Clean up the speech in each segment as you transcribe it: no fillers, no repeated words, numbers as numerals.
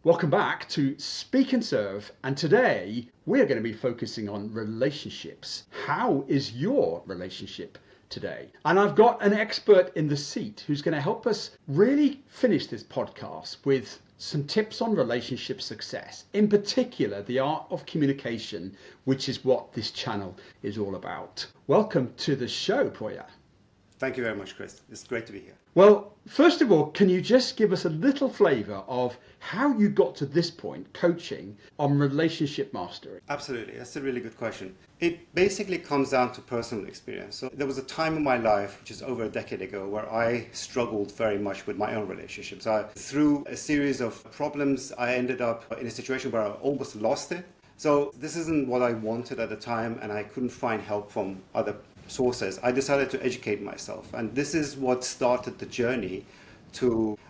Welcome back to Speak and Serve, and today we're going to be focusing on relationships. How is your relationship today? And I've got an expert in the seat who's going to help us really finish this podcast with some tips on relationship success, in particular the art of communication, which is what this channel is all about. Welcome to the show, Puya. Thank you very much, Chris. It's great to be here. Well, first of all, can you just give us a little flavour of how you got to this point coaching on relationship mastery? Absolutely. That's a really good question. It basically comes down to personal experience. So there was a time in my life, which is over a decade ago, where I struggled very much with my own relationships. Through a series of problems, I ended up in a situation where I almost lost it. So this isn't what I wanted at the time, and I couldn't find help from other sources. I decided to educate myself, and this is what started the journey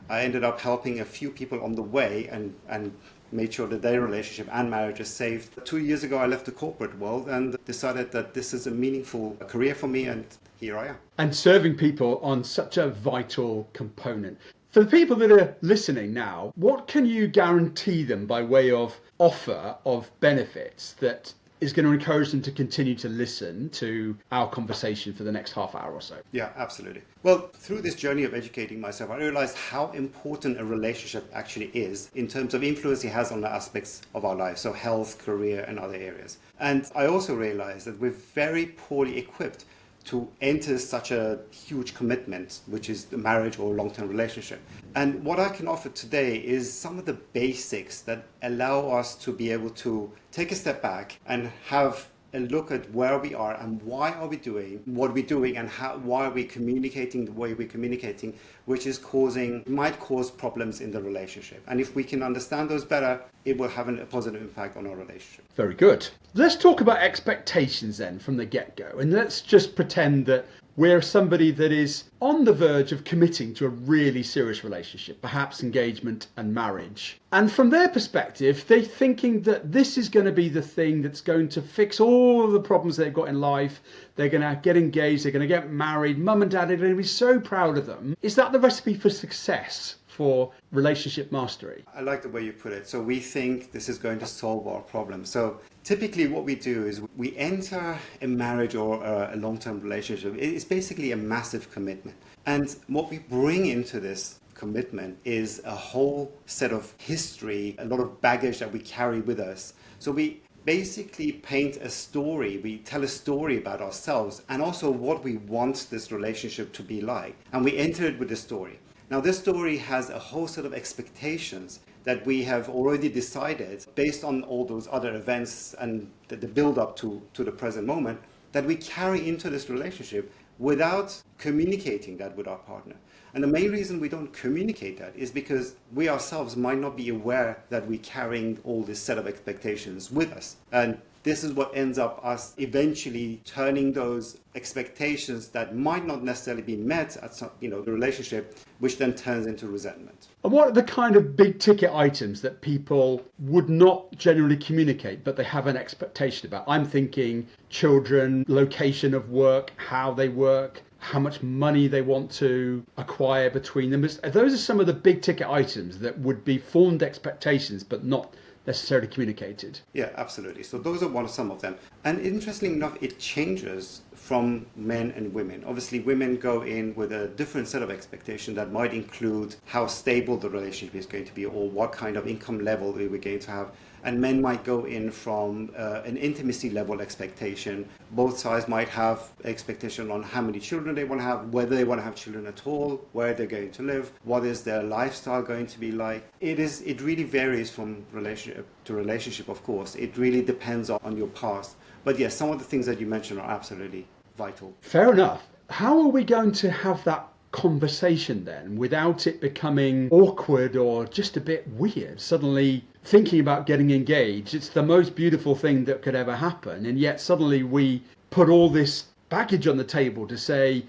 I ended up helping a few people on the way and made sure that their relationship and marriage is saved. 2 years ago, I left the corporate world and decided that this is a meaningful career for me, and here I am. And serving people on such a vital component. For the people that are listening now, what can you guarantee them by way of offer of benefits that is going to encourage them to continue to listen to our conversation for the next half hour or so? Yeah, absolutely. Well, through this journey of educating myself, I realized how important a relationship actually is in terms of influence it has on the aspects of our life, so health, career, and other areas. And I also realized that we're very poorly equipped to enter such a huge commitment, which is the marriage or long-term relationship. And what I can offer today is some of the basics that allow us to be able to take a step back and have a look at where we are and why are we doing what we're doing, and why are we communicating the way we're communicating, which might cause problems in the relationship. And if we can understand those better, it will have a positive impact on our relationship. Very good. Let's talk about expectations then from the get-go, and let's just pretend that we're somebody that is on the verge of committing to a really serious relationship, perhaps engagement and marriage. And from their perspective, they're thinking that this is going to be the thing that's going to fix all of the problems they've got in life. They're going to get engaged, they're going to get married, mum and dad are going to be so proud of them. Is that the recipe for success for relationship mastery? I like the way you put it. So we think this is going to solve our problem. So typically what we do is we enter a marriage or a long-term relationship. It's basically a massive commitment. And what we bring into this commitment is a whole set of history, a lot of baggage that we carry with us. So we basically paint a story, we tell a story about ourselves and also what we want this relationship to be like. And we enter it with a story. Now, this story has a whole set of expectations that we have already decided based on all those other events and the build up to the present moment that we carry into this relationship without communicating that with our partner. And the main reason we don't communicate that is because we ourselves might not be aware that we're carrying all this set of expectations with us. And this is what ends up us eventually turning those expectations that might not necessarily be met at the relationship, which then turns into resentment. And what are the kind of big ticket items that people would not generally communicate, but they have an expectation about? I'm thinking children, location of work, how they work, how much money they want to acquire between them. Those are some of the big ticket items that would be formed expectations, but not necessarily communicated. Yeah, absolutely. So those are some of them. And interestingly enough, it changes from men and women. Obviously, women go in with a different set of expectation that might include how stable the relationship is going to be or what kind of income level we're going to have. And men might go in from an intimacy level expectation. Both sides might have expectation on how many children they want to have, whether they want to have children at all, where they're going to live, what is their lifestyle going to be like. It really varies from relationship to relationship, of course. It really depends on your past. But yes, some of the things that you mentioned are absolutely vital. Fair enough. How are we going to have that conversation then without it becoming awkward or just a bit weird? Suddenly thinking about getting engaged, it's the most beautiful thing that could ever happen, and yet suddenly we put all this baggage on the table to say,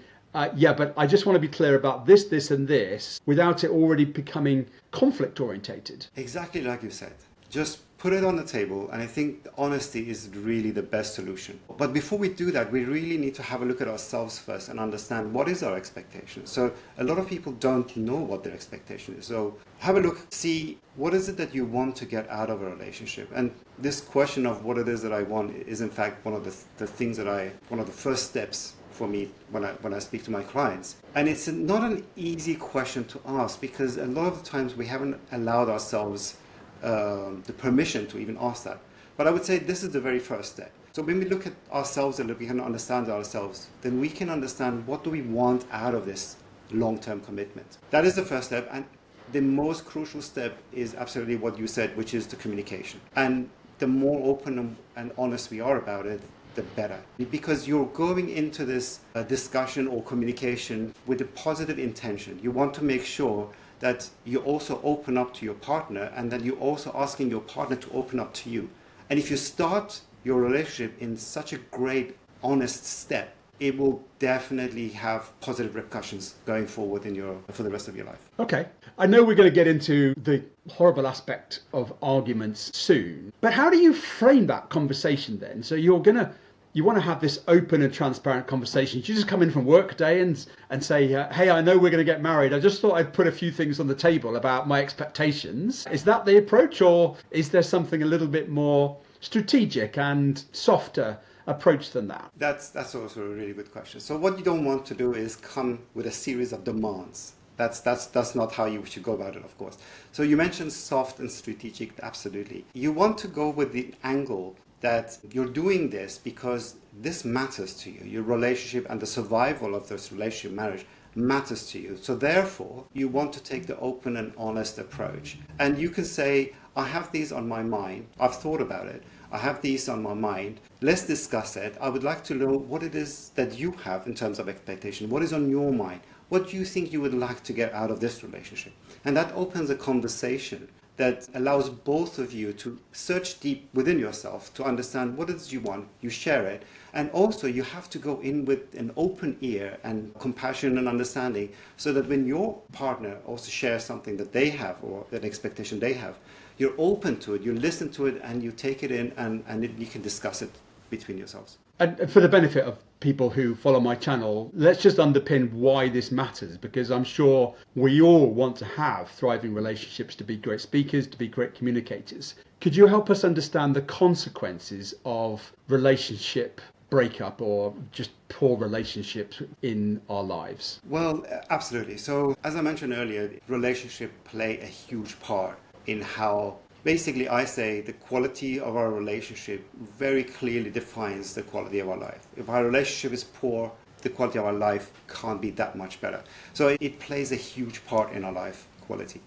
yeah, but I just want to be clear about this, this and this, without it already becoming conflict orientated. Exactly like you said. just put it on the table. And I think honesty is really the best solution. But before we do that, we really need to have a look at ourselves first and understand what is our expectation. So a lot of people don't know what their expectation is. So have a look, see what is it that you want to get out of a relationship. And this question of what it is that I want is in fact one of the things that one of the first steps for me when I speak to my clients. And it's not an easy question to ask because a lot of the times we haven't allowed ourselves the permission to even ask that. But I would say this is the very first step. So when we look at ourselves and we can understand ourselves, then we can understand what do we want out of this long-term commitment. That is the first step. And the most crucial step is absolutely what you said, which is the communication. And the more open and honest we are about it, the better. Because you're going into this discussion or communication with a positive intention. You want to make sure that you also open up to your partner and that you're also asking your partner to open up to you. And if you start your relationship in such a great, honest step, it will definitely have positive repercussions going forward for the rest of your life. Okay. I know we're going to get into the horrible aspect of arguments soon, but how do you frame that conversation then? So you want to have this open and transparent conversation. You just come in from work day and say, hey, I know we're going to get married. I just thought I'd put a few things on the table about my expectations. Is that the approach, or is there something a little bit more strategic and softer approach than that? That's also a really good question. So what you don't want to do is come with a series of demands. That's not how you should go about it, of course. So you mentioned soft and strategic, absolutely. You want to go with the angle that you're doing this because this matters to you. Your relationship and the survival of this relationship, marriage, matters to you. So therefore, you want to take the open and honest approach. And you can say, I have these on my mind. I've thought about it. I have these on my mind. Let's discuss it. I would like to know what it is that you have in terms of expectation. What is on your mind? What do you think you would like to get out of this relationship? And that opens a conversation that allows both of you to search deep within yourself to understand what it is you want, you share it, and also you have to go in with an open ear and compassion and understanding so that when your partner also shares something that they have or an expectation they have, you're open to it, you listen to it and you take it in and you can discuss it between yourselves. And for the benefit of people who follow my channel, let's just underpin why this matters, because I'm sure we all want to have thriving relationships, to be great speakers, to be great communicators. Could you help us understand the consequences of relationship breakup or just poor relationships in our lives? Well, absolutely. So as I mentioned earlier, relationships play a huge part in how basically I say the quality of our relationship very clearly defines the quality of our life. If our relationship is poor, the quality of our life can't be that much better. So it plays a huge part in our life quality.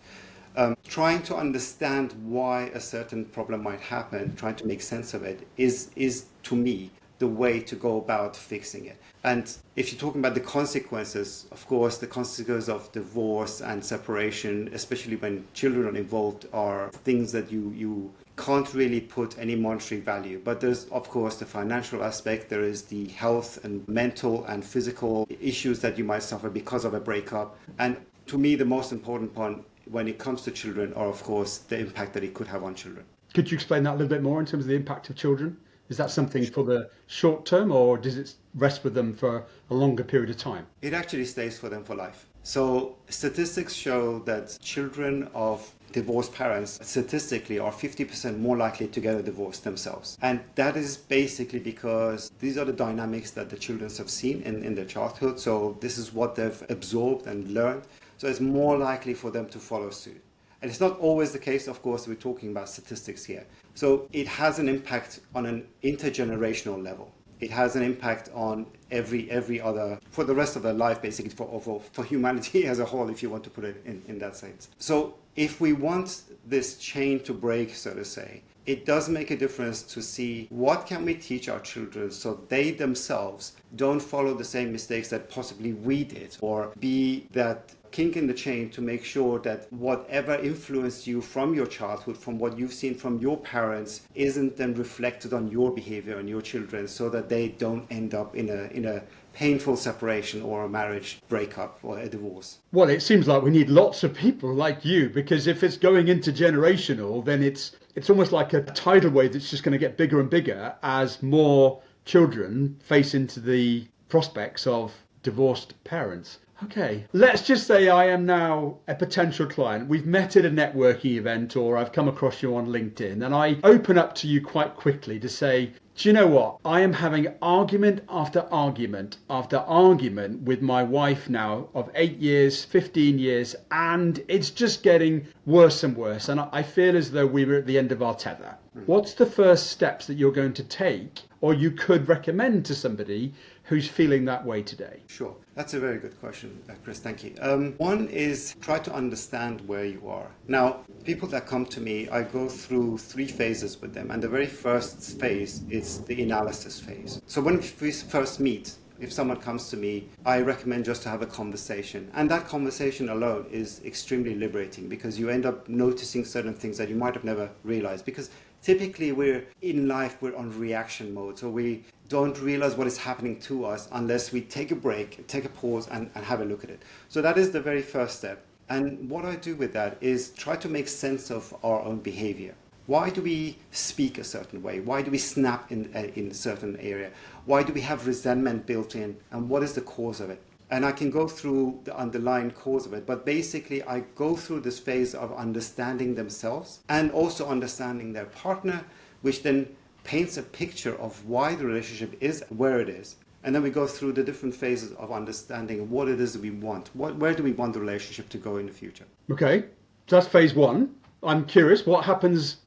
Trying to understand why a certain problem might happen, trying to make sense of it is to me the way to go about fixing it. And if you're talking about the consequences, of course, the consequences of divorce and separation, especially when children are involved, are things that you can't really put any monetary value. But there's, of course, the financial aspect. There is the health and mental and physical issues that you might suffer because of a breakup. And to me, the most important point when it comes to children are, of course, the impact that it could have on children. Could you explain that a little bit more in terms of the impact of children? Is that something for the short term, or does it rest with them for a longer period of time? It actually stays for them for life. So statistics show that children of divorced parents statistically are 50% more likely to get a divorce themselves. And that is basically because these are the dynamics that the children have seen in their childhood. So this is what they've absorbed and learned. So it's more likely for them to follow suit. And it's not always the case, of course, we're talking about statistics here. So it has an impact on an intergenerational level. It has an impact on every other, for the rest of their life, basically for humanity as a whole, if you want to put it in that sense. So if we want this chain to break, so to say, it does make a difference to see what can we teach our children so they themselves don't follow the same mistakes that possibly we did, or be that kink in the chain to make sure that whatever influenced you from your childhood, from what you've seen from your parents, isn't then reflected on your behavior and your children, so that they don't end up in a painful separation or a marriage breakup or a divorce. Well, it seems like we need lots of people like you, because if it's going intergenerational, then it's it's almost like a tidal wave that's just going to get bigger and bigger as more children face into the prospects of divorced parents. Okay, let's just say I am now a potential client. We've met at a networking event or I've come across you on LinkedIn and I open up to you quite quickly to say, do you know what? I am having argument after argument after argument with my wife now of 8 years, 15 years, and it's just getting worse and worse. And I feel as though we were at the end of our tether. What's the first steps that you're going to take or you could recommend to somebody who's feeling that way today? Sure. That's a very good question, Chris. Thank you. One is try to understand where you are. Now, people that come to me, I go through 3 phases with them. And the very first phase is the analysis phase. So when we first meet, if someone comes to me, I recommend just to have a conversation. And that conversation alone is extremely liberating because you end up noticing certain things that you might have never realized. Because typically we're on reaction mode. So we don't realize what is happening to us unless we take a break, take a pause and have a look at it. So that is the very first step. And what I do with that is try to make sense of our own behavior. Why do we speak a certain way? Why do we snap in a certain area? Why do we have resentment built in? And what is the cause of it? And I can go through the underlying cause of it. But basically, I go through this phase of understanding themselves and also understanding their partner, which then paints a picture of why the relationship is where it is. And then we go through the different phases of understanding what it is that we want. Where do we want the relationship to go in the future? Okay, so that's phase 1. I'm curious, what happens?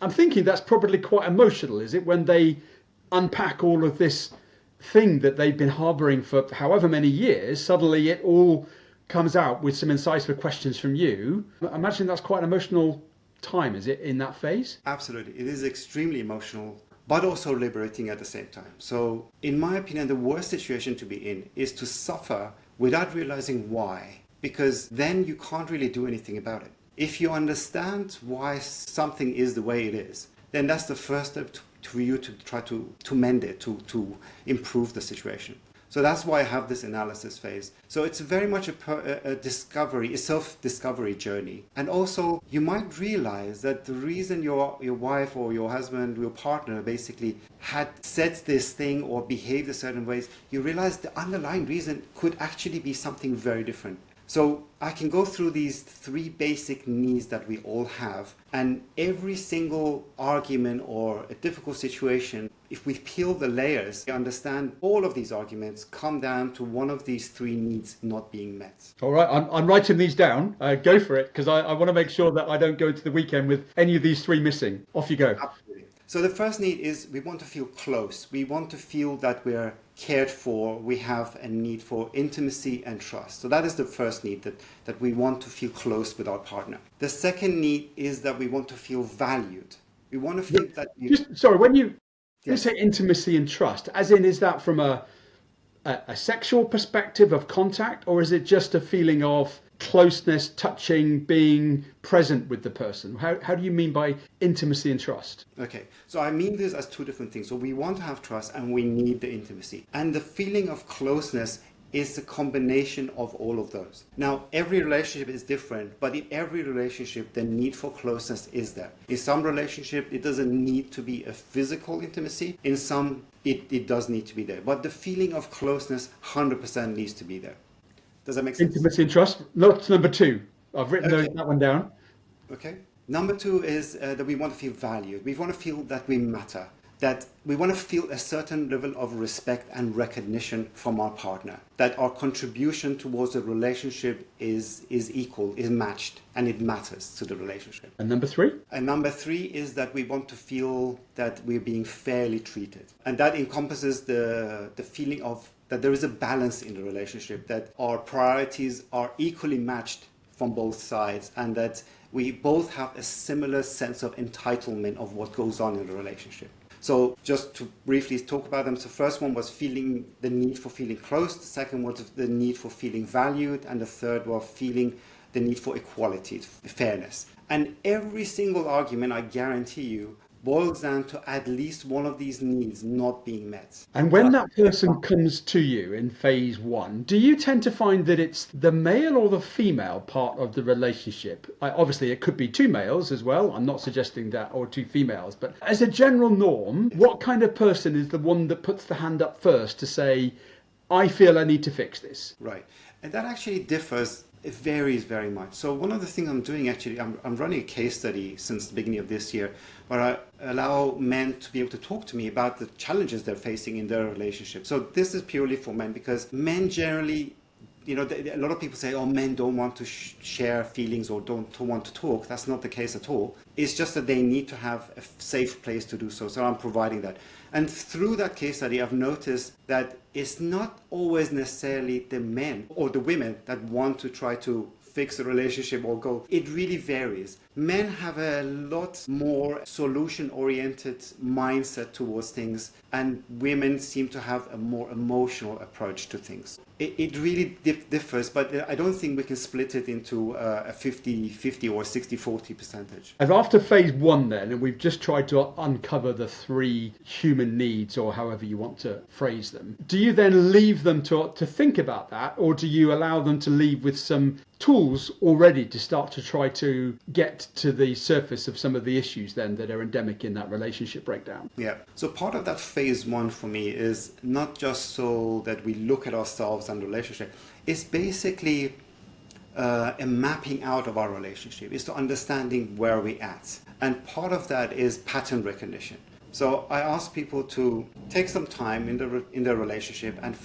I'm thinking that's probably quite emotional, is it, when they unpack all of this thing that they've been harboring for however many years, suddenly it all comes out with some incisive questions from you. I imagine that's quite an emotional time, is it, in that phase? Absolutely. It is extremely emotional, but also liberating at the same time. So in my opinion, the worst situation to be in is to suffer without realizing why, because then you can't really do anything about it. If you understand why something is the way it is, then that's the first step for you to try to mend it, to improve the situation. So that's why I have this analysis phase. So it's very much a discovery, a self-discovery journey. And also, you might realize that the reason your wife or your husband, your partner basically had said this thing or behaved a certain ways, you realize the underlying reason could actually be something very different. So I can go through these 3 basic needs that we all have, and every single argument or a difficult situation, if we peel the layers, we understand all of these arguments come down to one of these 3 needs not being met. All right, I'm writing these down. Go for it, because I want to make sure that I don't go into the weekend with any of these 3 missing. Off you go. Absolutely. So the first need is we want to feel close. We want to feel that we're cared for. We have a need for intimacy and trust. So that is the first need, that we want to feel close with our partner. The second need is that we want to feel valued. We want to feel that... Sorry, when you Yes. say intimacy and trust, as in, is that from a sexual perspective of contact, or is it just a feeling of closeness, touching, being present with the person? How do you mean by intimacy and trust? Okay, so I mean this as 2 different things. So we want to have trust and we need the intimacy. And the feeling of closeness is the combination of all of those. Now, every relationship is different, but in every relationship, the need for closeness is there. In some relationship, it doesn't need to be a physical intimacy. In some, it does need to be there. But the feeling of closeness 100% needs to be there. Does that make sense? Intimacy and trust. That's number 2. I've written that one down. Okay. Number 2 is that we want to feel valued. We want to feel that we matter. That we want to feel a certain level of respect and recognition from our partner. That our contribution towards the relationship is equal, is matched, and it matters to the relationship. And number 3? And number 3 is that we want to feel that we're being fairly treated. And that encompasses the feeling of that there is a balance in the relationship, that our priorities are equally matched from both sides, and that we both have a similar sense of entitlement of what goes on in the relationship. So just to briefly talk about them. So first one was feeling the need for feeling close. The second was the need for feeling valued. And the third was feeling the need for equality, fairness. And every single argument, I guarantee you, boils down to at least one of these needs not being met. And So, when that person comes to you in phase one, do you tend to find that it's the male or the female part of the relationship? Obviously, it could be two males as well. I'm not suggesting that, or two females, but as a general norm, what kind of person is the one that puts the hand up first to say, I feel I need to fix this? right. And that actually differs. It varies very much. So one of the things I'm doing actually, I'm running a case study since the beginning of this year where I allow men to be able to talk to me about the challenges they're facing in their relationship. So this is purely for men because men generally, a lot of people say, oh, men don't want to share feelings or don't want to talk. That's not the case at all. It's just that they need to have a safe place to do so. So I'm providing that. And through that case study, I've noticed that it's not always necessarily the men or the women that want to try to fix a relationship or go. It really varies. Men have a lot more solution-oriented mindset towards things, and women seem to have a more emotional approach to things. It really differs, but I don't think we can split it into a 50-50 or 60-40 percentage. And after phase one then, and we've just tried to uncover the three human needs or however you want to phrase them, do you then leave them to think about that, or do you allow them to leave with some tools already to start to try to get to the surface of some of the issues then that are endemic in that relationship breakdown? Yeah. So part of that phase one for me is not just so that we look at ourselves and relationship. It's basically a mapping out of our relationship. It's to understanding where we're at. And part of that is pattern recognition. So I ask people to take some time in their relationship and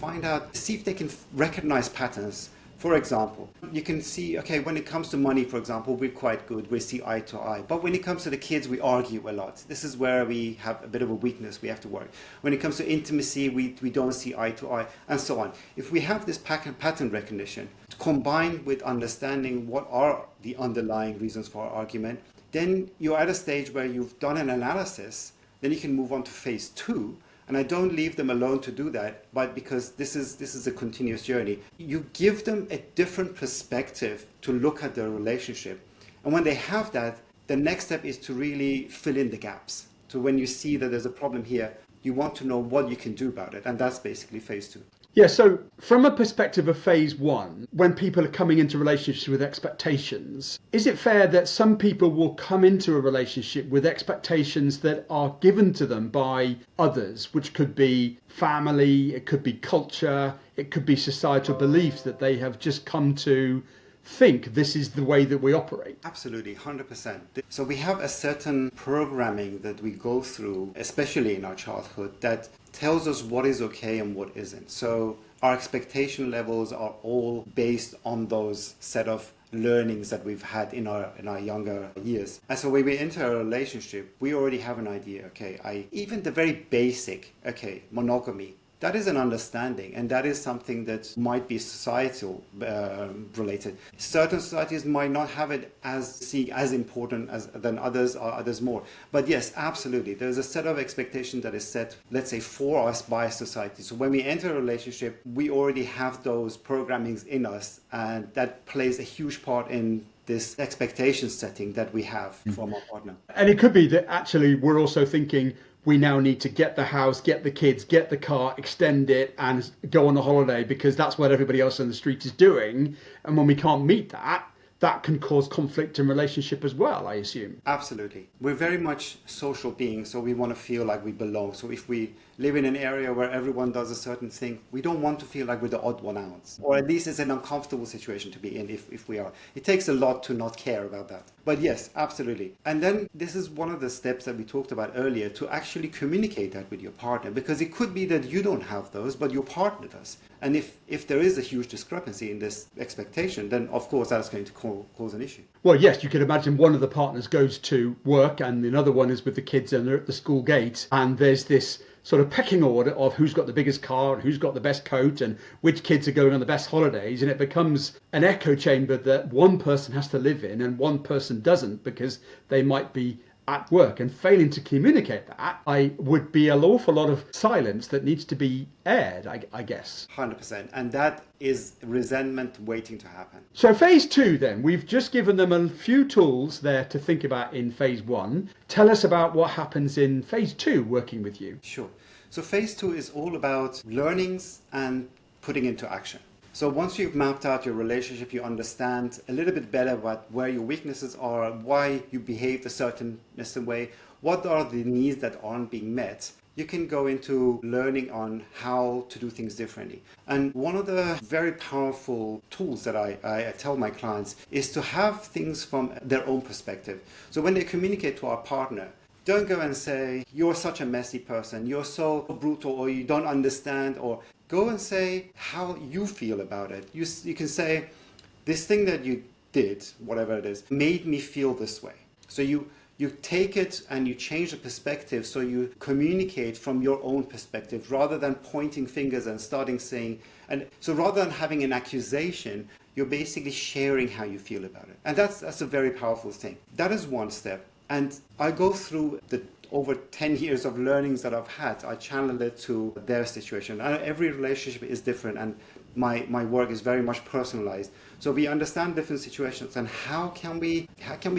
see if they can recognize patterns. For example, you can see, okay, when it comes to money, for example, we're quite good. We see eye to eye. But when it comes to the kids, we argue a lot. This is where we have a bit of a weakness. We have to work. When it comes to intimacy, we don't see eye to eye, and so on. If we have this pattern recognition combined with understanding what are the underlying reasons for our argument, then you're at a stage where you've done an analysis. Then you can move on to phase two. And I don't leave them alone to do that, but because this is a continuous journey. You give them a different perspective to look at their relationship. And when they have that, the next step is to really fill in the gaps. So when you see that there's a problem here, you want to know what you can do about it. And that's basically phase two. Yeah, so from a perspective of phase one, when people are coming into relationships with expectations, is it fair that some people will come into a relationship with expectations that are given to them by others, which could be family, it could be culture, it could be societal beliefs that they have just come to think this is the way that we operate? Absolutely, 100%. So we have a certain programming that we go through, especially in our childhood, that tells us what is okay and what isn't. So our expectation levels are all based on those set of learnings that we've had in our younger years. And so when we enter a relationship, we already have an idea, okay, even the very basic, okay, monogamy, that is an understanding, and that is something that might be societal related. Certain societies might not have it as important than others, or others more. But yes, absolutely, there's a set of expectations that is set, let's say, for us by society. So when we enter a relationship, we already have those programmings in us, and that plays a huge part in this expectation setting that we have from our partner. And it could be that actually we're also thinking, we now need to get the house, get the kids, get the car, extend it, and go on a holiday because that's what everybody else on the street is doing. And when we can't meet that, that can cause conflict in relationship as well, I assume. Absolutely. We're very much social beings, so we want to feel like we belong. So if we live in an area where everyone does a certain thing, we don't want to feel like we're the odd one out. Or at least it's an uncomfortable situation to be in if we are. It takes a lot to not care about that. But yes, absolutely. And then this is one of the steps that we talked about earlier, to actually communicate that with your partner, because it could be that you don't have those, but your partner does. And if there is a huge discrepancy in this expectation, then of course that's going to cause an issue. Well, yes, you could imagine one of the partners goes to work and another one is with the kids and they're at the school gate, and there's this sort of pecking order of who's got the biggest car and who's got the best coat and which kids are going on the best holidays, and it becomes an echo chamber that one person has to live in and one person doesn't, because they might be at work and failing to communicate that, I would be an awful lot of silence that needs to be aired, I guess. 100%. And that is resentment waiting to happen. So phase 2 then, we've just given them a few tools there to think about in phase 1. Tell us about what happens in phase 2 working with you. Sure. So phase 2 is all about learnings and putting into action. So once you've mapped out your relationship, you understand a little bit better where your weaknesses are, why you behaved a certain way, what are the needs that aren't being met, you can go into learning on how to do things differently. And one of the very powerful tools that I tell my clients is to have things from their own perspective. So when they communicate to our partner, don't go and say, you're such a messy person, you're so brutal, or you don't understand, or go and say how you feel about it. You can say, this thing that you did, whatever it is, made me feel this way. So you take it and you change the perspective, so you communicate from your own perspective rather than pointing fingers and starting saying, and so rather than having an accusation, you're basically sharing how you feel about it. And that's a very powerful thing. That is one step. And I go through the over 10 years of learnings that I've had, I channel it to their situation. Every relationship is different, and my work is very much personalized. So we understand different situations and how can we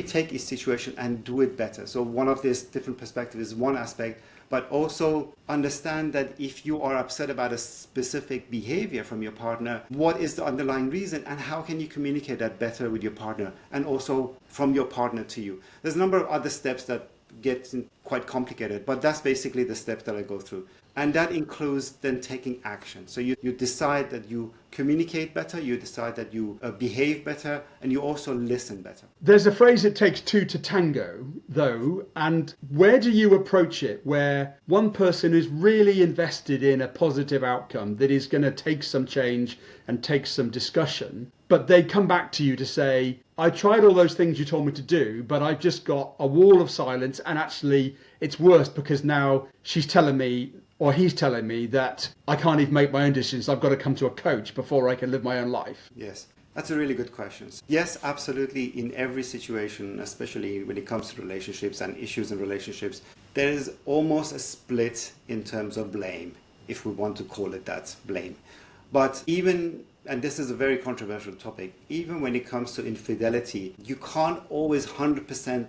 take each situation and do it better. So one of these different perspectives is one aspect, but also understand that if you are upset about a specific behavior from your partner, what is the underlying reason and how can you communicate that better with your partner and also from your partner to you. There's a number of other steps that get quite complicated, but that's basically the steps that I go through. And that includes then taking action. So you decide that you communicate better, you decide that you behave better, and you also listen better. There's a phrase, it takes two to tango, though, and where do you approach it where one person is really invested in a positive outcome that is going to take some change and take some discussion, but they come back to you to say, I tried all those things you told me to do, but I've just got a wall of silence, and actually it's worse because now she's telling me or he's telling me that I can't even make my own decisions. I've got to come to a coach before I can live my own life. Yes, that's a really good question. Yes, absolutely. In every situation, especially when it comes to relationships and issues in relationships, there is almost a split in terms of blame, if we want to call it that, blame. But even, and this is a very controversial topic, even when it comes to infidelity, you can't always 100%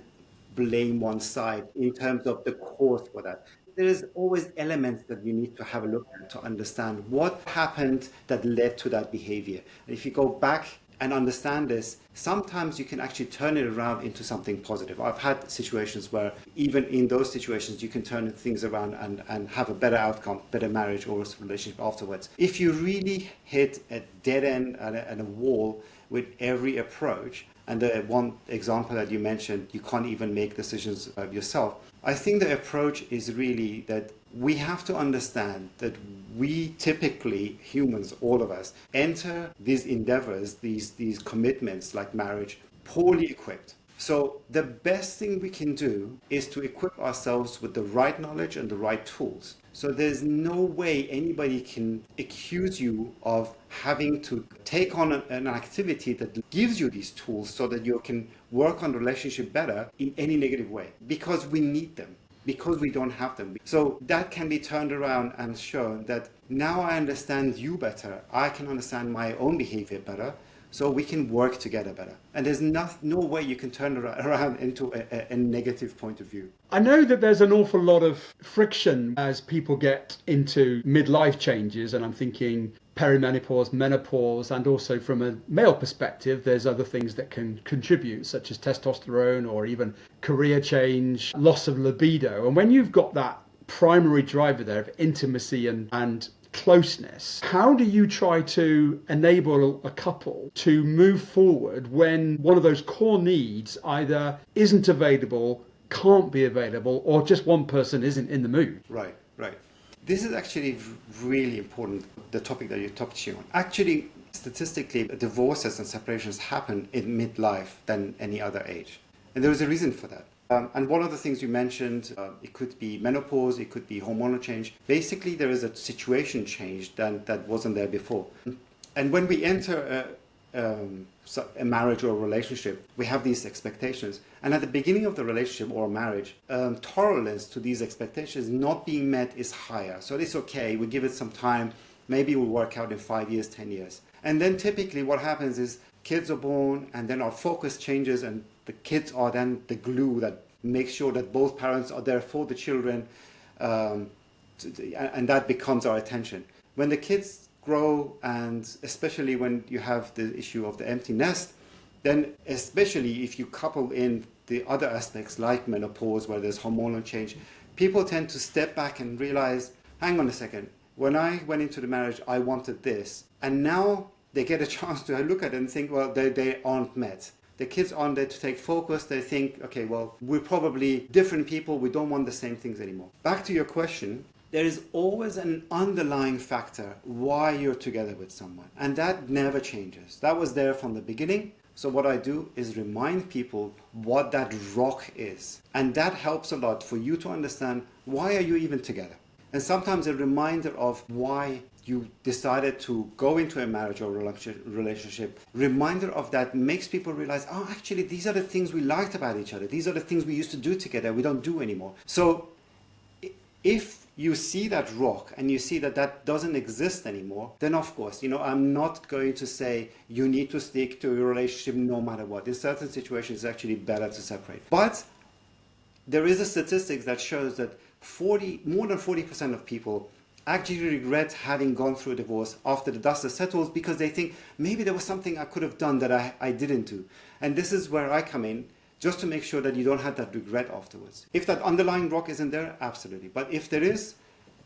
blame one side in terms of the cause for that. There is always elements that you need to have a look at to understand what happened that led to that behavior. And if you go back and understand this, sometimes you can actually turn it around into something positive. I've had situations where even in those situations, you can turn things around and have a better outcome, better marriage or relationship afterwards. If you really hit a dead end and a wall with every approach, and the one example that you mentioned, you can't even make decisions yourself. I think the approach is really that we have to understand that we typically, humans, all of us, enter these endeavors, these commitments like marriage, poorly equipped. So the best thing we can do is to equip ourselves with the right knowledge and the right tools. So there's no way anybody can accuse you of having to take on an activity that gives you these tools so that you can work on the relationship better in any negative way, because we need them, because we don't have them. So that can be turned around and shown that now I understand you better, I can understand my own behavior better, so we can work together better. And there's no way you can turn it around into a negative point of view. I know that there's an awful lot of friction as people get into midlife changes, and I'm thinking perimenopause, menopause, and also from a male perspective, there's other things that can contribute, such as testosterone or even career change, loss of libido. And when you've got that primary driver there of intimacy and closeness, how do you try to enable a couple to move forward when one of those core needs either isn't available, can't be available, or just one person isn't in the mood? Right. This is actually really important, the topic that you're touching on. Actually, statistically, divorces and separations happen in midlife than any other age. And there is a reason for that. And one of the things you mentioned, it could be menopause, it could be hormonal change. Basically, there is a situation change that wasn't there before. And when we enter a marriage or a relationship, we have these expectations. And at the beginning of the relationship or marriage, tolerance to these expectations not being met is higher. So it's okay, we give it some time, maybe it will work out in 5 years, 10 years. And then typically what happens is kids are born and then our focus changes, and the kids are then the glue that makes sure that both parents are there for the children, and that becomes our attention. When the kids grow, and especially when you have the issue of the empty nest, then especially if you couple in the other aspects like menopause where there's hormonal change, people tend to step back and realize, hang on a second, when I went into the marriage I wanted this, and now they get a chance to look at it and think, well, they aren't met. The kids aren't there to take focus. They think, okay, well, we're probably different people. We don't want the same things anymore. Back to your question, there is always an underlying factor why you're together with someone. And that never changes. That was there from the beginning. So what I do is remind people what that rock is. And that helps a lot for you to understand, why are you even together? And sometimes a reminder of why you decided to go into a marriage or relationship, reminder of that makes people realize, oh, actually, these are the things we liked about each other. These are the things we used to do together. We don't do anymore. So if you see that rock and you see that that doesn't exist anymore, then of course, I'm not going to say you need to stick to your relationship no matter what. In certain situations, it's actually better to separate. But there is a statistic that shows that more than 40% of people actually regret having gone through a divorce after the dust has settled, because they think maybe there was something I could have done that I didn't do. And this is where I come in, just to make sure that you don't have that regret afterwards. If that underlying rock isn't there, absolutely. But if there is,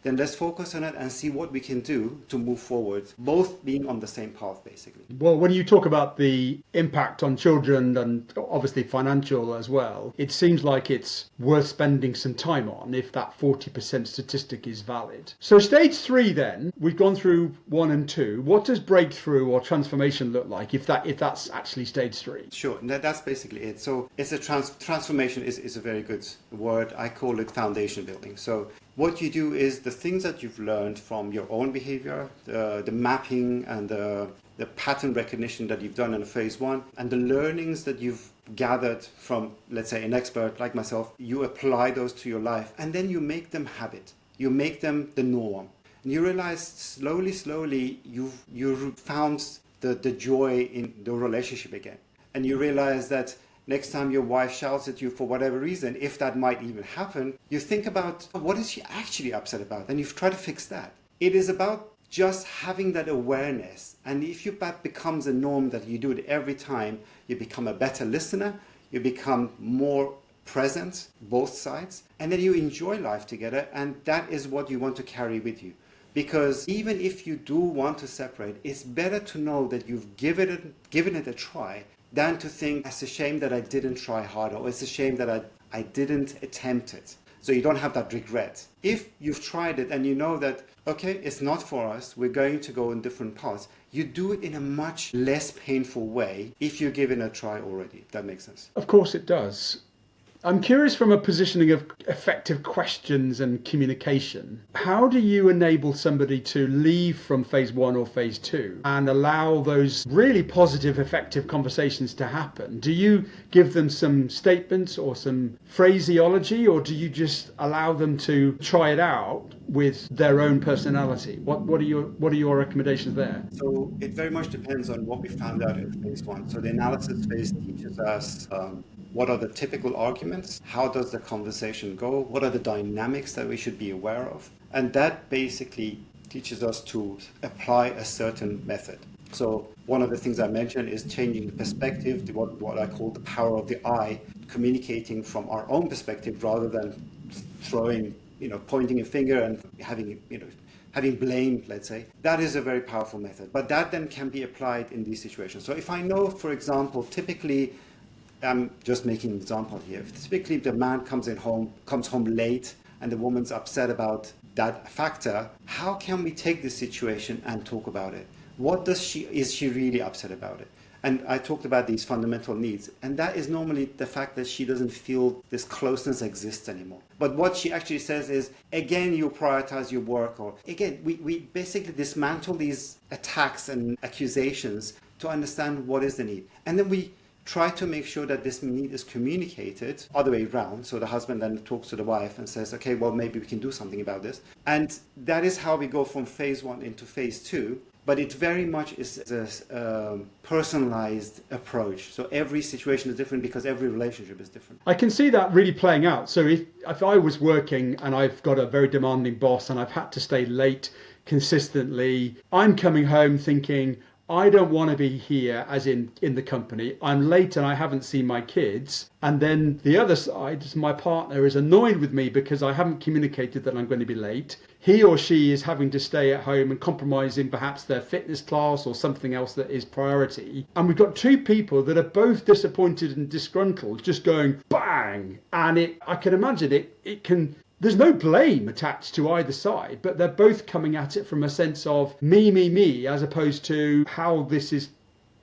then let's focus on it and see what we can do to move forward, both being on the same path, basically. Well, when you talk about the impact on children and obviously financial as well, it seems like it's worth spending some time on if that 40% statistic is valid. So stage 3 then, we've gone through 1 and 2. What does breakthrough or transformation look like if that's actually stage 3? Sure, that's basically it. So it's a transformation is a very good word. I call it foundation building. So what you do is the things that you've learned from your own behavior, the mapping and the pattern recognition that you've done in phase 1, and the learnings that you've gathered from, let's say, an expert like myself, you apply those to your life, and then you make them habit. You make them the norm. And you realize slowly, you've found the joy in the relationship again. And you realize that next time your wife shouts at you for whatever reason, if that might even happen, you think about, what is she actually upset about? And you've tried to fix that. It is about just having that awareness. And if that becomes a norm that you do it every time, you become a better listener, you become more present, both sides, and then you enjoy life together. And that is what you want to carry with you. Because even if you do want to separate, it's better to know that you've given it a try than to think, it's a shame that I didn't try harder, or it's a shame that I didn't attempt it. So you don't have that regret. If you've tried it and you know that, okay, it's not for us, we're going to go in different paths, you do it in a much less painful way if you're given a try already. If that makes sense. Of course it does. I'm curious, from a positioning of effective questions and communication, how do you enable somebody to leave from phase 1 or phase 2 and allow those really positive, effective conversations to happen? Do you give them some statements or some phraseology, or do you just allow them to try it out with their own personality? What are your recommendations there? So it very much depends on what we found out in phase 1. So the analysis phase teaches us what are the typical arguments, how does the conversation go, what are the dynamics that we should be aware of, and that basically teaches us to apply a certain method. So one of the things I mentioned is changing the perspective, what I call the power of the I, communicating from our own perspective rather than throwing, pointing a finger and having blame, let's say. That is a very powerful method, but that then can be applied in these situations. So if I know, for example, typically, I'm just making an example here. If typically the man comes home late and the woman's upset about that factor, how can we take this situation and talk about it? Is she really upset about it? And I talked about these fundamental needs, and that is normally the fact that she doesn't feel this closeness exists anymore. But what she actually says is, again, you prioritize your work, or again, we basically dismantle these attacks and accusations to understand what is the need. And then we try to make sure that this need is communicated other way around. So the husband then talks to the wife and says, okay, well, maybe we can do something about this. And that is how we go from phase 1 into phase 2. But it very much is a personalized approach. So every situation is different because every relationship is different. I can see that really playing out. So if I was working and I've got a very demanding boss and I've had to stay late consistently, I'm coming home thinking, I don't want to be here, as in the company. I'm late and I haven't seen my kids. And then the other side, my partner is annoyed with me because I haven't communicated that I'm going to be late. He or she is having to stay at home and compromising perhaps their fitness class or something else that is priority. And we've got two people that are both disappointed and disgruntled, just going bang. And I can imagine it can. There's no blame attached to either side, but they're both coming at it from a sense of me, as opposed to how this is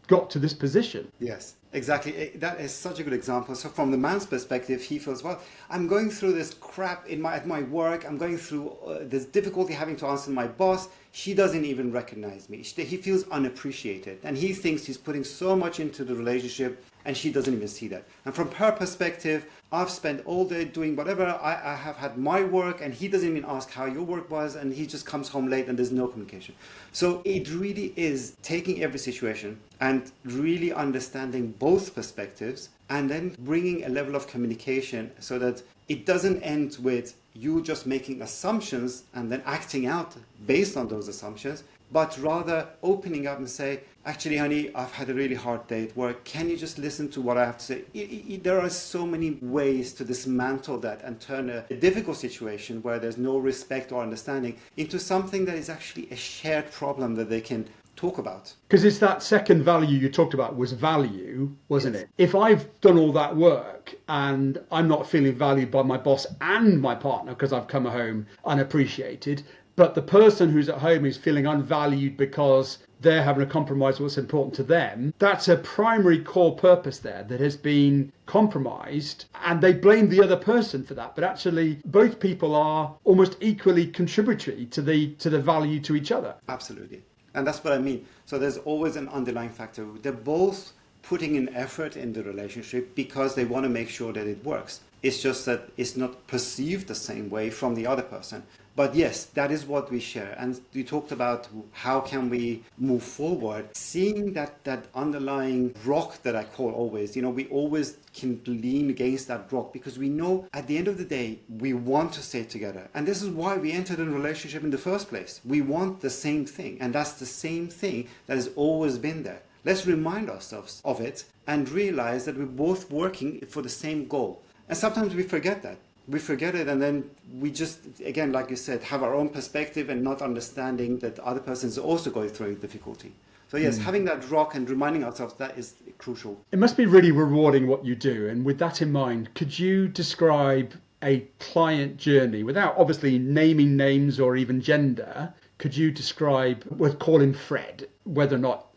got to this position. Yes, exactly. That is such a good example. So from the man's perspective, he feels, well, I'm going through this crap at my work. I'm going through this difficulty having to answer my boss. She doesn't even recognize me. He feels unappreciated. And he thinks he's putting so much into the relationship and she doesn't even see that. And from her perspective, I've spent all day doing whatever. I have had my work and he doesn't even ask how your work was, and he just comes home late and there's no communication. So it really is taking every situation and really understanding both perspectives and then bringing a level of communication so that it doesn't end with you just making assumptions and then acting out based on those assumptions, but rather opening up and say, actually, honey, I've had a really hard day at work. Can you just listen to what I have to say? There are so many ways to dismantle that and turn a difficult situation where there's no respect or understanding into something that is actually a shared problem that they can talk about. Because it's that second value you talked about was value, wasn't Yes. it? If I've done all that work and I'm not feeling valued by my boss and my partner because I've come home unappreciated, but the person who's at home is feeling unvalued because they're having to compromise what's important to them, that's a primary core purpose there that has been compromised, and they blame the other person for that. But actually, both people are almost equally contributory to the value to each other. Absolutely. And that's what I mean. So there's always an underlying factor. They're both putting in effort in the relationship because they want to make sure that it works. It's just that it's not perceived the same way from the other person. But yes, that is what we share. And you talked about how can we move forward, seeing that underlying rock that I call always, we always can lean against that rock because we know at the end of the day, we want to stay together. And this is why we entered a relationship in the first place. We want the same thing. And that's the same thing that has always been there. Let's remind ourselves of it and realize that we're both working for the same goal. And sometimes we forget that. We forget it, and then we just, again, like you said, have our own perspective and not understanding that the other person is also going through difficulty. So yes, having that rock and reminding ourselves that is crucial. It must be really rewarding what you do. And with that in mind, could you describe a client journey without obviously naming names or even gender? Could you describe, we'll call him Fred, whether or not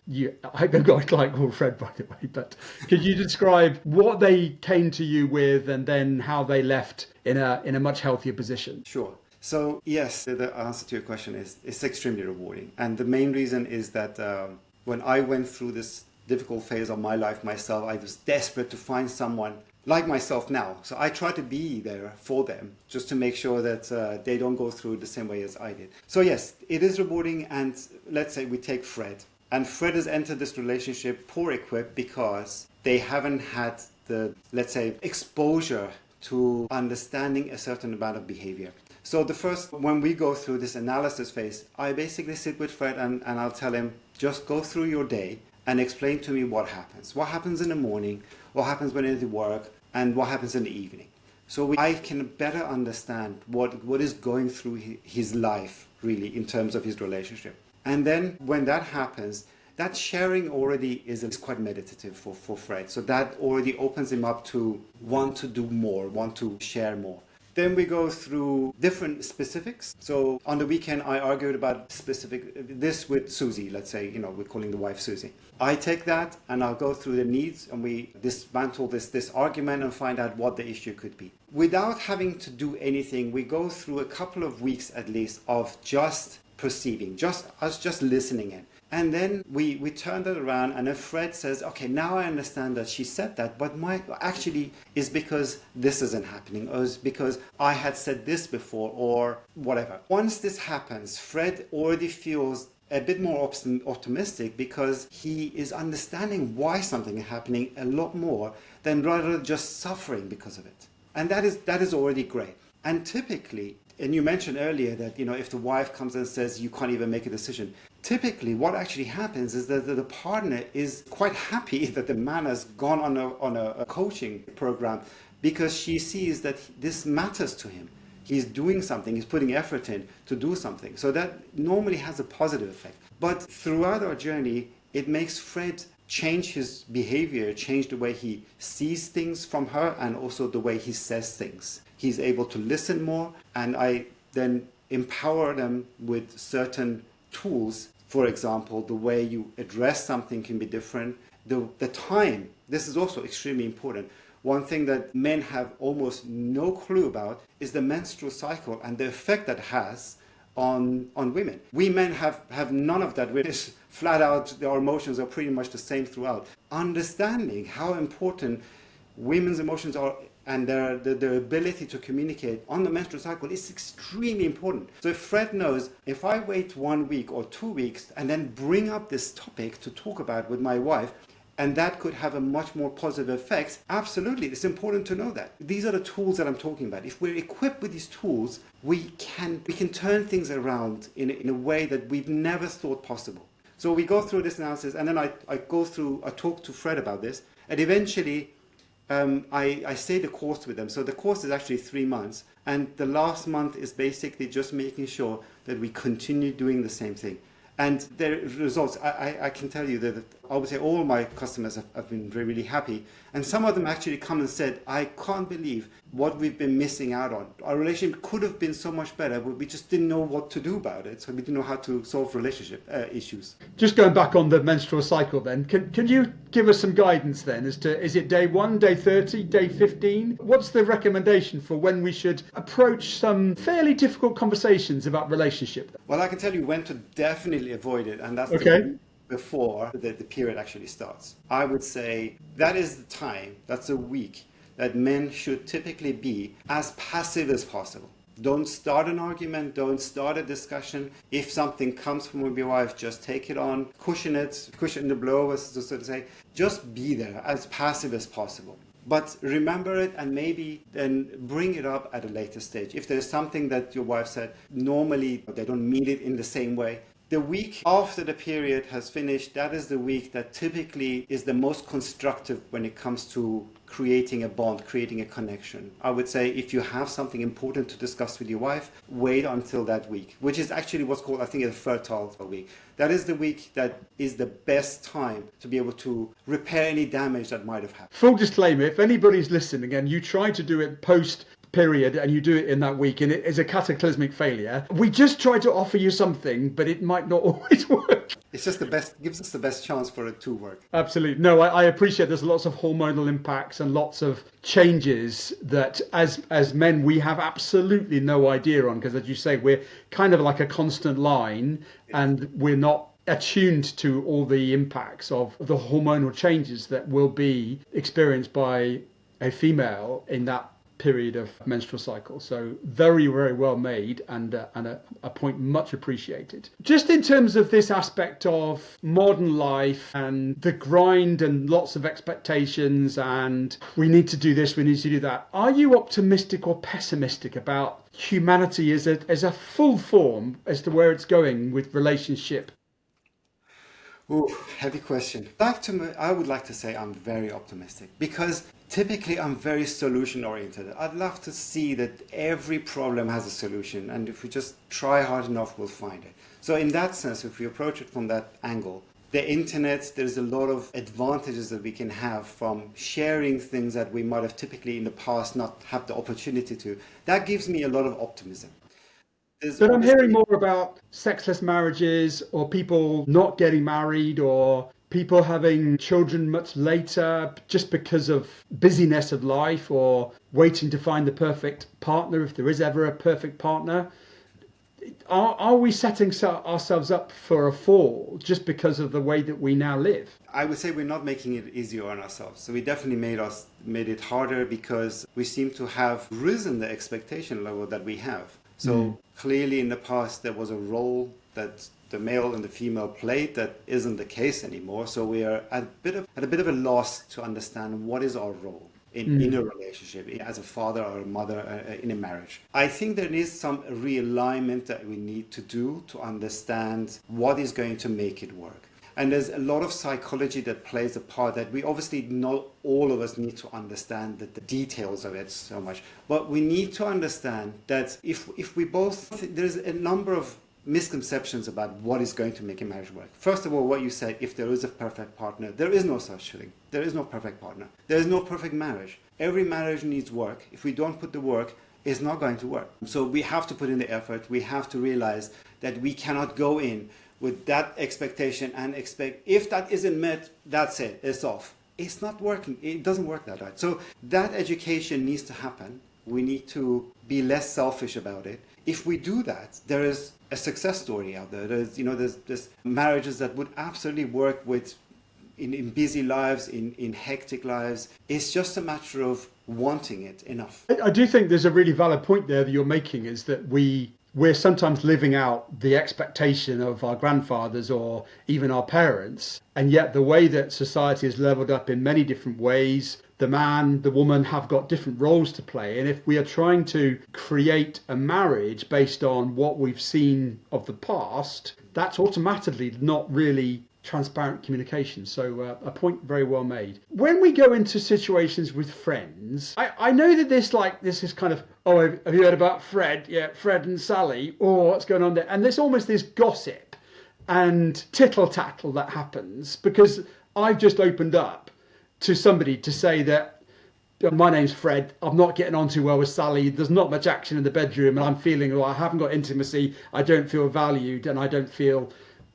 I've got a client called Fred, by the way, but could you describe what they came to you with and then how they left in a much healthier position? Sure. So yes, the answer to your question is it's extremely rewarding. And the main reason is that when I went through this difficult phase of my life myself, I was desperate to find someone like myself now. So I try to be there for them just to make sure that they don't go through the same way as I did. So yes, it is rewarding. And let's say we take Fred. And Fred has entered this relationship poor equipped because they haven't had the, let's say, exposure to understanding a certain amount of behavior. So when we go through this analysis phase, I basically sit with Fred and I'll tell him, just go through your day and explain to me what happens. What happens in the morning, what happens when you're at work, and what happens in the evening. So I can better understand what is going through his life, really, in terms of his relationship. And then when that happens, that sharing already is quite meditative for Fred. So that already opens him up to want to do more, want to share more. Then we go through different specifics. So on the weekend, I argued about this with Susie, let's say, we're calling the wife Susie. I take that and I'll go through the needs and we dismantle this argument and find out what the issue could be. Without having to do anything, we go through a couple of weeks at least of just perceiving, just listening in. And then we turned it around, and then Fred says, okay, now I understand that she said that, but my actually is because this isn't happening, or is because I had said this before, or whatever. Once this happens, Fred already feels a bit more optimistic because he is understanding why something is happening a lot more than rather just suffering because of it. And that is already great. And typically, and you mentioned earlier that, if the wife comes and says you can't even make a decision, typically what actually happens is that the partner is quite happy that the man has gone on a coaching program, because she sees that this matters to him. He's doing something, he's putting effort in to do something. So that normally has a positive effect. But throughout our journey, it makes Fred change his behavior, change the way he sees things from her, and also the way he says things. He's able to listen more, and I then empower them with certain tools. For example, the way you address something can be different. The time, this is also extremely important. One thing that men have almost no clue about is the menstrual cycle and the effect that has on women. We men have none of that. We're just flat out, our emotions are pretty much the same throughout. Understanding how important women's emotions are and their ability to communicate on the menstrual cycle is extremely important. So if Fred knows, if I wait 1 week or 2 weeks and then bring up this topic to talk about with my wife, and that could have a much more positive effect, absolutely, it's important to know that. These are the tools that I'm talking about. If we're equipped with these tools, we can turn things around in a way that we've never thought possible. So we go through this analysis, and then I talk to Fred about this, and eventually I say the course with them. So the course is actually 3 months, and the last month is basically just making sure that we continue doing the same thing. And the results, I can tell you that I would say all my customers have been really, really happy. And some of them actually come and said, I can't believe what we've been missing out on. Our relationship could have been so much better, but we just didn't know what to do about it. So we didn't know how to solve relationship issues. Just going back on the menstrual cycle then, can you give us some guidance then as to, is it day 1, day 30, day 15? What's the recommendation for when we should approach some fairly difficult conversations about relationship? Well, I can tell you when to definitely avoid it, and that's Okay. before the period actually starts. I would say that is the time, that's a week, that men should typically be as passive as possible. Don't start an argument, don't start a discussion. If something comes from your wife, just take it on, cushion the blow, as to sort of say. Just be there, as passive as possible. But remember it, and maybe then bring it up at a later stage. If there's something that your wife said, normally they don't mean it in the same way. The week after the period has finished, that is the week that typically is the most constructive when it comes to creating a bond, creating a connection. I would say if you have something important to discuss with your wife, wait until that week, which is actually what's called, I think, a fertile week. That is the week that is the best time to be able to repair any damage that might have happened. Full disclaimer, if anybody's listening and you try to do it post period and you do it in that week and it is a cataclysmic failure, we just try to offer you something, but it might not always work. It's just gives us the best chance for it to work. Absolutely. No, I appreciate there's lots of hormonal impacts and lots of changes that as men we have absolutely no idea on, because as you say, we're kind of like a constant line and we're not attuned to all the impacts of the hormonal changes that will be experienced by a female in that period of menstrual cycle. So very, very well made, and a point much appreciated. Just in terms of this aspect of modern life and the grind and lots of expectations and we need to do this, we need to do that, are you optimistic or pessimistic about humanity as a full form as to where it's going with relationship? Ooh, heavy question. I would like to say I'm very optimistic, because typically I'm very solution oriented. I'd love to see that every problem has a solution, and if we just try hard enough, we'll find it. So in that sense, if we approach it from that angle, the internet, there's a lot of advantages that we can have from sharing things that we might have typically in the past not had the opportunity to. That gives me a lot of optimism. But I'm hearing more about sexless marriages, or people not getting married, or people having children much later just because of busyness of life, or waiting to find the perfect partner if there is ever a perfect partner. Are we setting ourselves up for a fall just because of the way that we now live? I would say we're not making it easier on ourselves. So we definitely made it harder because we seem to have risen the expectation level that we have. So clearly in the past there was a role that the male and the female played that isn't the case anymore. So we are at a bit of a loss to understand what is our role in a relationship, as a father or a mother in a marriage. I think there is some realignment that we need to do to understand what is going to make it work. And there's a lot of psychology that plays a part that we obviously not all of us need to understand the details of it so much. But we need to understand that if we both, there's a number of misconceptions about what is going to make a marriage work. First of all, what you said, if there is a perfect partner, there is no such thing. There is no perfect partner. There is no perfect marriage. Every marriage needs work. If we don't put the work, it's not going to work. So we have to put in the effort. We have to realize that we cannot go in with that expectation and expect, if that isn't met, that's it, it's off. It's not working. It doesn't work that way. So that education needs to happen. We need to be less selfish about it. If we do that, there is a success story out there. There's marriages that would absolutely work with in busy lives, in hectic lives. It's just a matter of wanting it enough. I do think there's a really valid point there that you're making, is that we're sometimes living out the expectation of our grandfathers or even our parents. And yet the way that society is leveled up in many different ways, the man, the woman have got different roles to play. And if we are trying to create a marriage based on what we've seen of the past, that's automatically not really transparent communication. So a point very well made. When we go into situations with friends, I know that this is kind of, oh, have you heard about Fred? Yeah, Fred and Sally. Oh, what's going on there? And there's almost this gossip and tittle tattle that happens because I've just opened up to somebody to say that my name's Fred, I'm not getting on too well with Sally, there's not much action in the bedroom, and I'm feeling, I haven't got intimacy, I don't feel valued, and I don't feel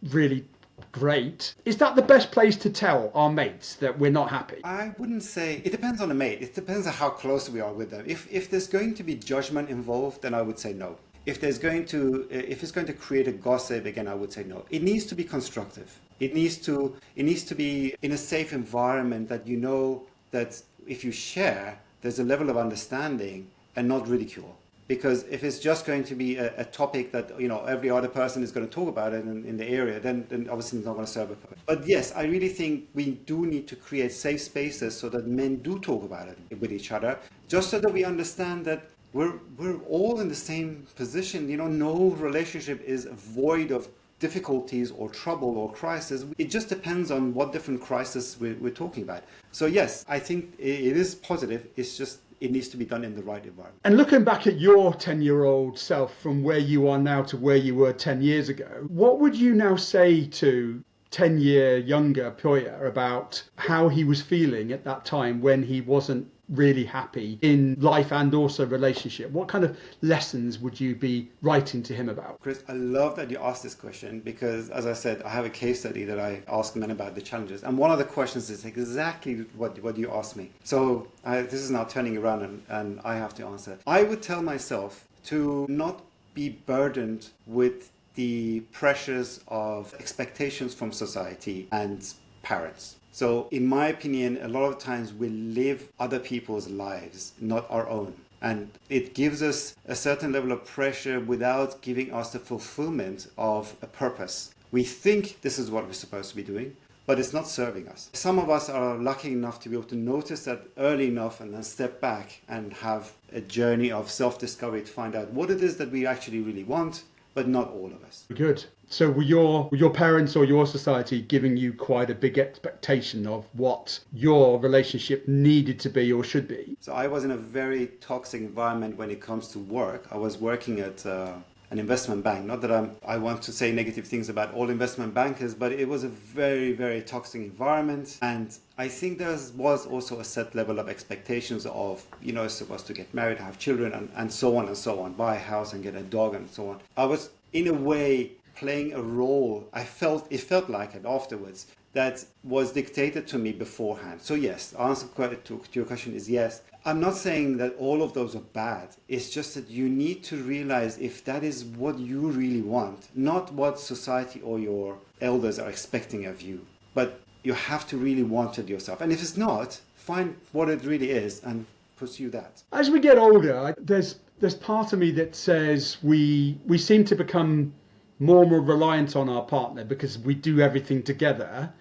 really great. Is that the best place to tell our mates that we're not happy? I wouldn't say, it depends on the mate. It depends on how close we are with them. If there's going to be judgment involved, then I would say no. If it's going to create a gossip, again, I would say no. It needs to be constructive. It needs to be in a safe environment that you know that if you share, there's a level of understanding and not ridicule. Because if it's just going to be a topic that every other person is going to talk about it in the area, then obviously it's not going to serve a purpose. But yes, I really think we do need to create safe spaces so that men do talk about it with each other, just so that we understand that we're all in the same position. No relationship is void of difficulties or trouble or crisis. It just depends on what different crisis we're talking about. So yes, I think it is positive. It's just it needs to be done in the right environment. And looking back at your 10-year-old self from where you are now to where you were 10 years ago, what would you now say to 10-year younger Puya about how he was feeling at that time when he wasn't really happy in life and also relationship? What kind of lessons would you be writing to him about? Chris, I love that you asked this question because, as I said, I have a case study that I ask men about the challenges. And one of the questions is exactly what you asked me. So this is now turning around and I have to answer. I would tell myself to not be burdened with the pressures of expectations from society and parents. So in my opinion, a lot of times we live other people's lives, not our own. And it gives us a certain level of pressure without giving us the fulfillment of a purpose. We think this is what we're supposed to be doing, but it's not serving us. Some of us are lucky enough to be able to notice that early enough and then step back and have a journey of self-discovery to find out what it is that we actually really want, but not all of us. Good. So were your parents or your society giving you quite a big expectation of what your relationship needed to be or should be? So I was in a very toxic environment when it comes to work. I was working at an investment bank. Not that I want to say negative things about all investment bankers, but it was a very, very toxic environment. And I think there was also a set level of expectations of, supposed to get married, have children, and so on and so on, buy a house and get a dog and so on. I was, in a way, playing a role. It felt like it afterwards, that was dictated to me beforehand. So yes, the answer to your question is yes. I'm not saying that all of those are bad. It's just that you need to realize if that is what you really want, not what society or your elders are expecting of you. But you have to really want it yourself. And if it's not, find what it really is and pursue that. As we get older, there's part of me that says we seem to become more and more reliant on our partner because we do everything together.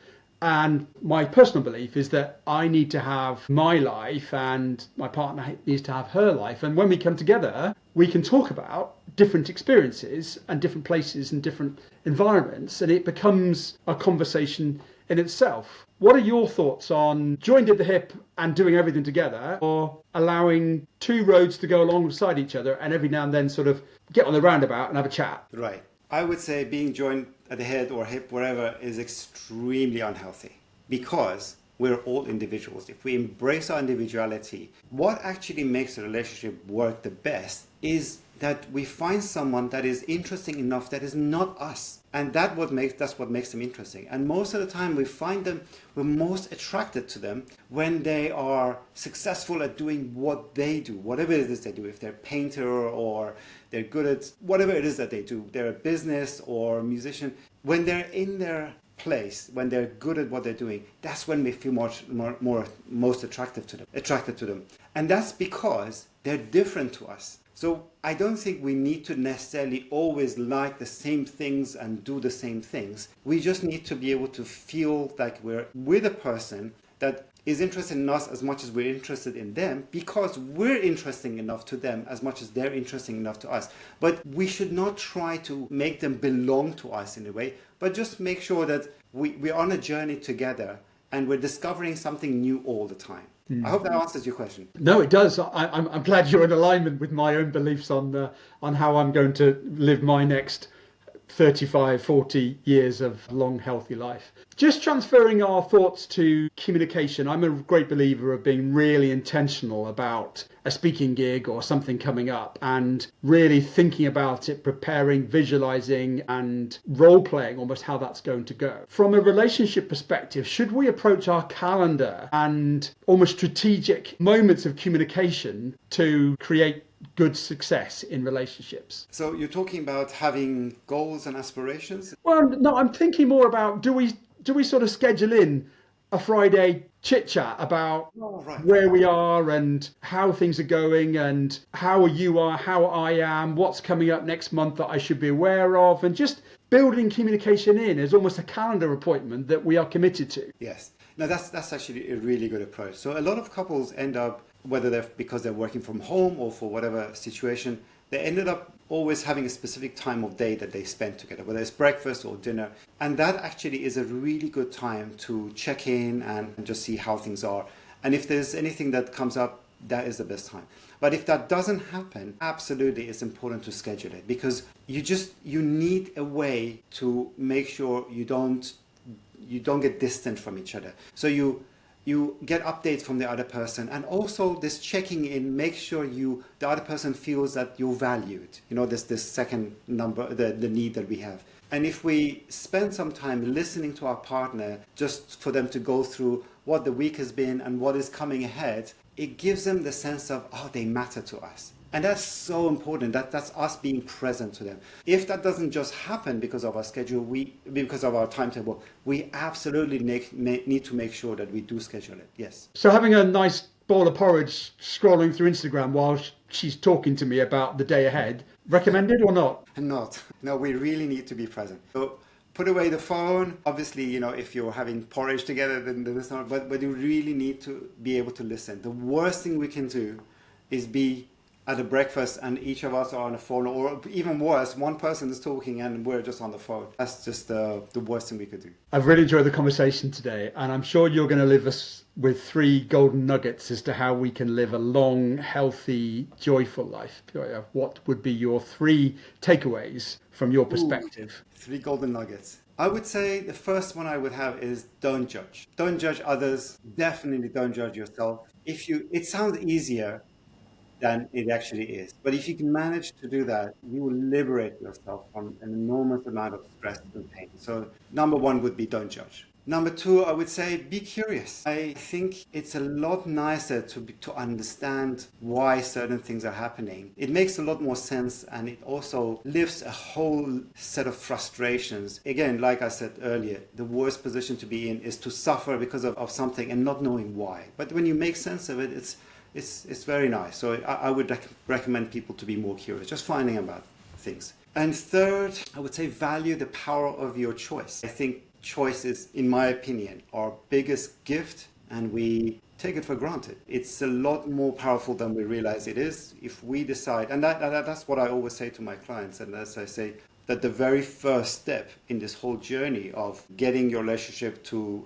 And my personal belief is that I need to have my life and my partner needs to have her life. And when we come together, we can talk about different experiences and different places and different environments. And it becomes a conversation in itself. What are your thoughts on joined at the hip and doing everything together, or allowing two roads to go alongside each other and every now and then sort of get on the roundabout and have a chat? Right. I would say being joined at the head or hip, wherever, is extremely unhealthy because we're all individuals. If we embrace our individuality, what actually makes a relationship work the best is that we find someone that is interesting enough that is not us. And that's what makes them interesting. And most of the time we're most attracted to them when they are successful at doing what they do, whatever it is they do. If they're a painter or they're good at whatever it is that they do, they're a business or a musician, when they're in their place, when they're good at what they're doing, that's when we feel most attracted to them. And that's because they're different to us. So I don't think we need to necessarily always like the same things and do the same things. We just need to be able to feel like we're with a person that is interested in us as much as we're interested in them, because we're interesting enough to them as much as they're interesting enough to us. But we should not try to make them belong to us in a way, but just make sure that we're on a journey together and we're discovering something new all the time. I hope that answers your question. No, it does. I'm glad you're in alignment with my own beliefs on how I'm going to live my next 35, 40 years of long, healthy life. Just transferring our thoughts to communication, I'm a great believer of being really intentional about a speaking gig or something coming up and really thinking about it, preparing, visualizing and role playing almost how that's going to go. From a relationship perspective, should we approach our calendar and almost strategic moments of communication to create good success in relationships? So you're talking about having goals and aspirations? Well, no, I'm thinking more about do we sort of schedule in a Friday chit chat about Oh, right. where we are and how things are going and how you are, how I am, what's coming up next month that I should be aware of, and just building communication in as almost a calendar appointment that we are committed to. Yes. No, that's actually a really good approach. So a lot of couples end up, whether they're because they're working from home or for whatever situation, they ended up always having a specific time of day that they spend together, whether it's breakfast or dinner. And that actually is a really good time to check in and just see how things are. And if there's anything that comes up, that is the best time. But if that doesn't happen, absolutely it's important to schedule it, because you need a way to make sure you don't get distant from each other. So you get updates from the other person, and also this checking in, make sure the other person feels that you're valued. This second number, the need that we have. And if we spend some time listening to our partner, just for them to go through what the week has been and what is coming ahead, it gives them the sense of, oh, they matter to us. And that's so important. That's us being present to them. If that doesn't just happen because of our schedule, because of our timetable, we absolutely need to make sure that we do schedule it. Yes. So having a nice bowl of porridge scrolling through Instagram while she's talking to me about the day ahead, recommended or not? Not. No, we really need to be present. So put away the phone. Obviously, if you're having porridge together, then it's not. But you really need to be able to listen. The worst thing we can do is be at a breakfast and each of us are on a phone, or even worse, one person is talking and we're just on the phone. That's just the worst thing we could do. I've really enjoyed the conversation today, and I'm sure you're going to leave us with 3 golden nuggets as to how we can live a long, healthy, joyful life. What would be your 3 takeaways from your perspective? 3 golden nuggets. I would say the first one I would have is don't judge. Don't judge others. Definitely don't judge yourself. It sounds easier than it actually is. But if you can manage to do that, you will liberate yourself from an enormous amount of stress and pain. So number 1 would be don't judge. Number two, I would say be curious. I think it's a lot nicer to understand why certain things are happening. It makes a lot more sense, and it also lifts a whole set of frustrations. Again, like I said earlier, the worst position to be in is to suffer because of something and not knowing why. But when you make sense of it, it's very nice. So I would recommend people to be more curious, just finding about things. And third, I would say value the power of your choice. I think choice is, in my opinion, our biggest gift, and we take it for granted. It's a lot more powerful than we realize it is if we decide, and that's what I always say to my clients, and as I say, that the very first step in this whole journey of getting your relationship to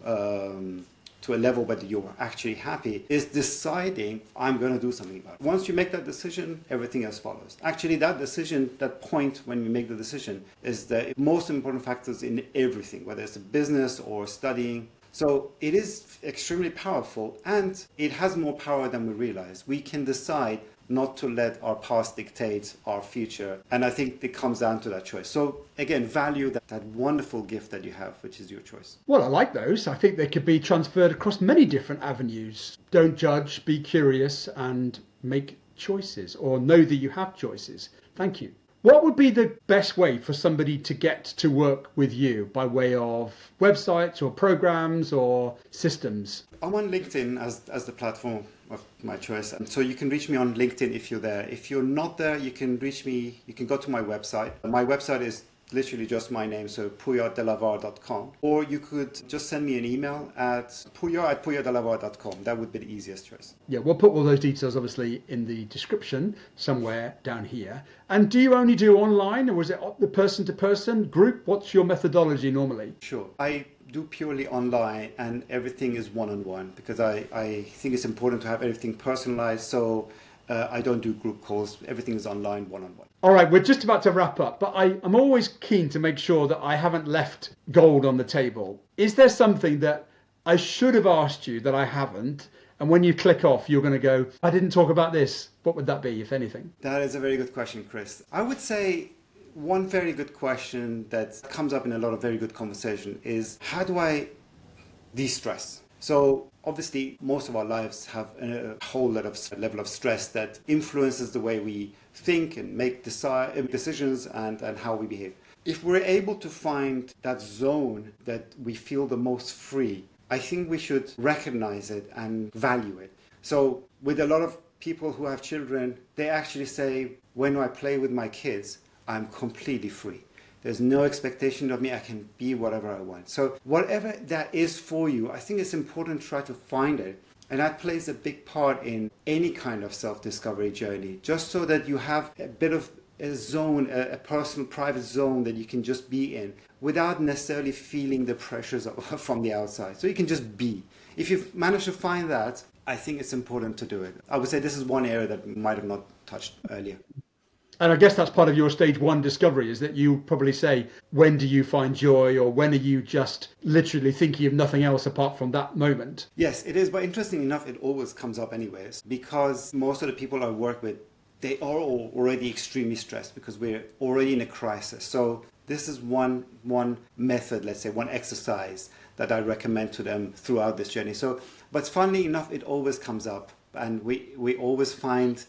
a level where you're actually happy is deciding, I'm going to do something about it. Once you make that decision, everything else follows. Actually, that decision, that point when you make the decision, is the most important factors in everything, whether it's a business or studying. So it is extremely powerful, and it has more power than we realize. We can decide not to let our past dictate our future. And I think it comes down to that choice. So again, value that wonderful gift that you have, which is your choice. Well, I like those. I think they could be transferred across many different avenues. Don't judge, be curious, and make choices, or know that you have choices. Thank you. What would be the best way for somebody to get to work with you by way of websites or programs or systems? I'm on LinkedIn as the platform of my choice. And so you can reach me on LinkedIn if you're there. If you're not there, you can reach me. You can go to my website. My website is literally just my name, so puyadelavar.com. Or you could just send me an email at puyadelavar.com. That would be the easiest choice. Yeah, we'll put all those details obviously in the description somewhere down here. And do you only do online, or is it the person-to-person group? What's your methodology normally? Sure. I do purely online, and everything is one-on-one, because I think it's important to have everything personalized. So I don't do group calls. Everything is online, one-on-one. All right, we're just about to wrap up, but I'm always keen to make sure that I haven't left gold on the table. Is there something that I should have asked you that I haven't? And when you click off, you're going to go, I didn't talk about this. What would that be, if anything? That is a very good question, Chris. I would say one very good question that comes up in a lot of very good conversation is, how do I de-stress? So obviously, most of our lives have a whole lot of level of stress that influences the way we think and make decisions and how we behave. If we're able to find that zone that we feel the most free, I think we should recognize it and value it. So with a lot of people who have children, they actually say, when I play with my kids, I'm completely free. There's no expectation of me. I can be whatever I want. So whatever that is for you, I think it's important to try to find it. And that plays a big part in any kind of self-discovery journey, just so that you have a bit of a zone, a personal, private zone that you can just be in without necessarily feeling the pressures from the outside. So you can just be. If you've managed to find that, I think it's important to do it. I would say this is one area that we might have not touched earlier. And I guess that's part of your stage one discovery, is that you probably say, when do you find joy, or when are you just literally thinking of nothing else apart from that moment? Yes, it is. But interestingly enough, it always comes up anyways, because most of the people I work with, they are already extremely stressed because we're already in a crisis. So this is one method, let's say, one exercise that I recommend to them throughout this journey. So, but funnily enough, it always comes up, and we always find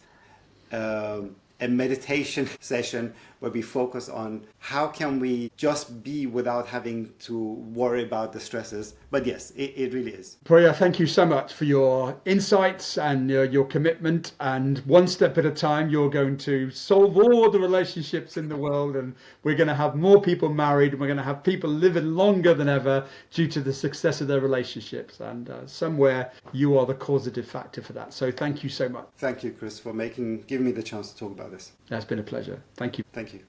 a meditation session where we focus on how can we just be without having to worry about the stresses. But yes, it really is. Puya, thank you so much for your insights and your commitment. And one step at a time, you're going to solve all the relationships in the world, and we're going to have more people married, and we're going to have people living longer than ever due to the success of their relationships. And somewhere you are the causative factor for that. So thank you so much. Thank you, Chris, for giving me the chance to talk about this. That's been a pleasure. Thank you. Thank you.